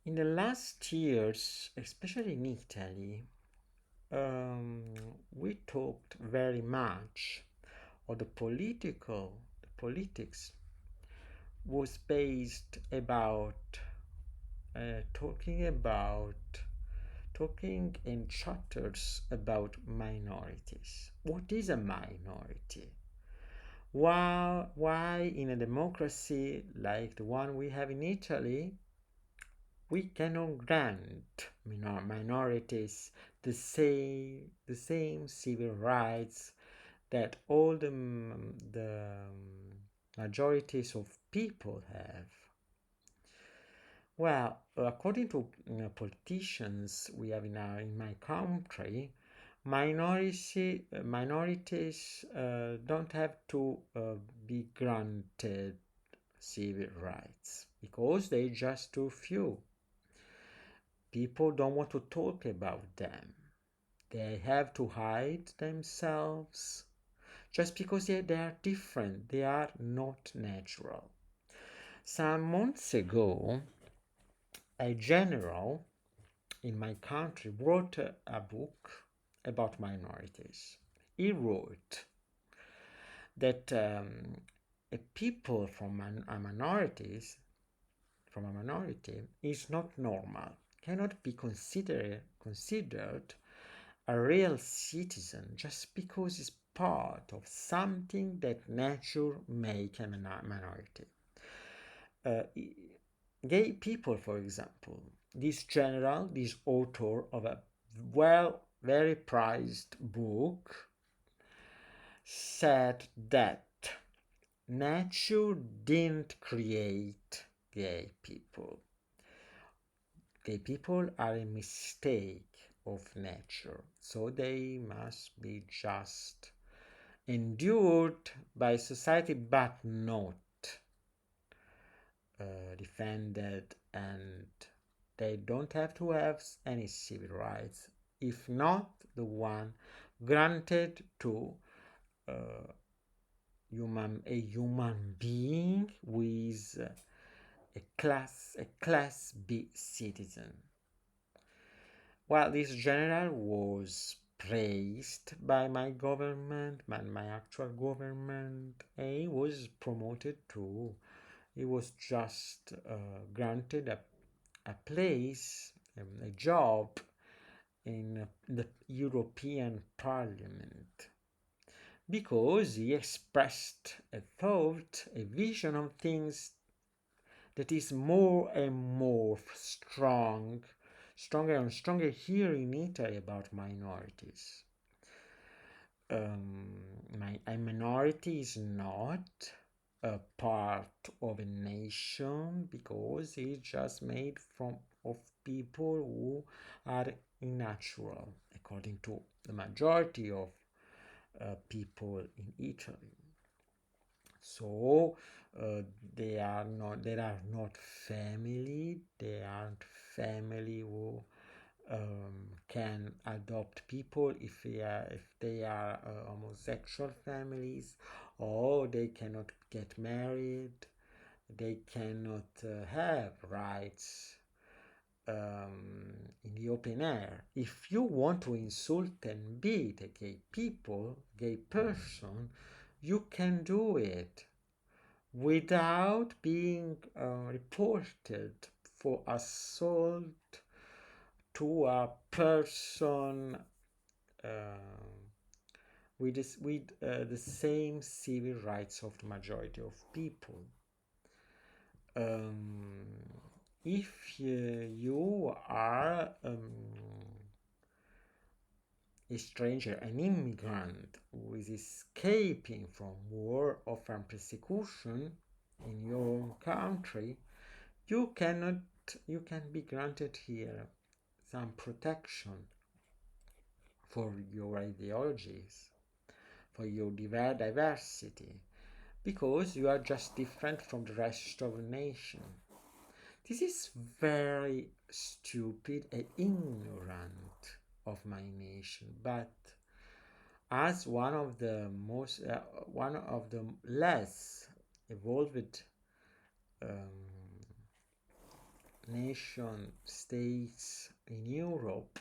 In the last years, especially in Italy, um, we talked very much, or the politics was based about talking talking in chapters about minorities. What is a minority? Why in a democracy like the one we have in Italy, we cannot grant minorities the same civil rights that all the majorities of people have. Well, according to politicians we have in my country, minorities don't have to be granted civil rights because they just too few. People don't want to talk about them. They have to hide themselves just because they are different. They are not natural. Some months ago, a general in my country wrote a book about minorities. He wrote that a people from a minorities from a minority is not normal, cannot be considered a real citizen just because it's part of something that nature make a minority. Uh, Gay people, for example, this author of a very prized book, said that nature didn't create gay people. Gay people are a mistake of nature, so they must be just endured by society but not defended, and they don't have to have any civil rights if not the one granted to uh, a human being who is a class B citizen. Well, this general was praised by my government, my actual government, and he was promoted to, he was just granted a place, a job in the European Parliament because he expressed a thought, a vision of things that is more and more stronger and stronger here in Italy about minorities. A minority is not a part of a nation because it's just made from of people who are unnatural, according to the majority of people in Italy. So they are not family. They aren't family who can adopt people if they are homosexual families, or they cannot get married. They cannot have rights in the open air. If you want to insult and beat a gay person, you can do it without being reported for assault to a person with the same civil rights of the majority of people. Um, if you are a stranger, an immigrant who is escaping from war or from persecution in your own country, you cannot you can be granted here some protection for your ideologies, for your diversity, because you are just different from the rest of the nation. This is very stupid and ignorant of my nation, but as one of the less evolved um, nation states in Europe,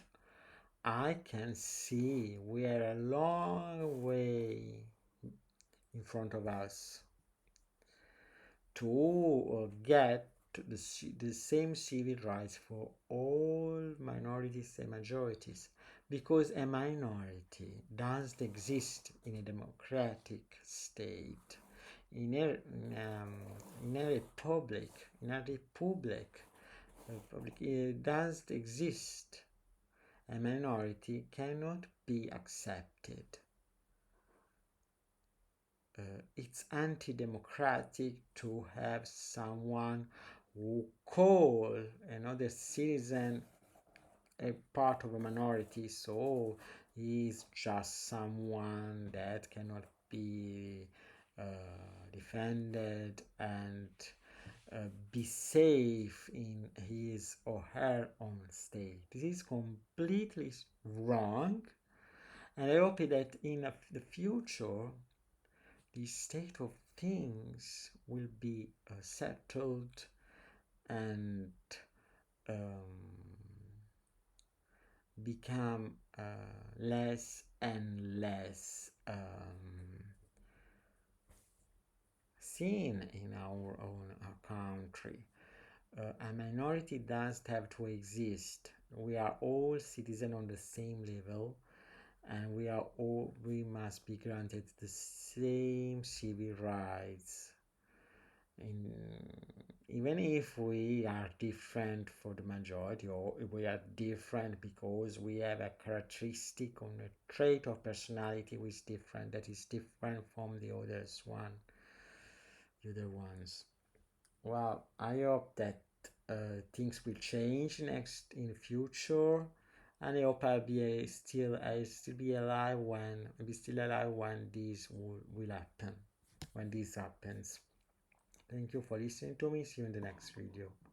I can see we are a long way in front of us to get the same civil rights for all minorities and majorities, because a minority doesn't exist in a democratic state. In in a republic, it doesn't exist. A minority cannot be accepted. It's anti-democratic to have someone who call another citizen a part of a minority, so he's just someone that cannot be uh, defended and be safe in his or her own state. This is completely wrong, and I hope that in the future the state of things will be settled and um, become less and less seen in our own country. A minority doesn't have to exist. We are all citizens on the same level, and we must be granted the same civil rights. In, even if we are different for the majority, or we are different because we have a characteristic or a trait of personality which is different, that is different from the other ones. Well, I hope that things will change next in the future, and I hope I'll still be alive when this will happen, when this happens. Thank you for listening to me. See you in the next video.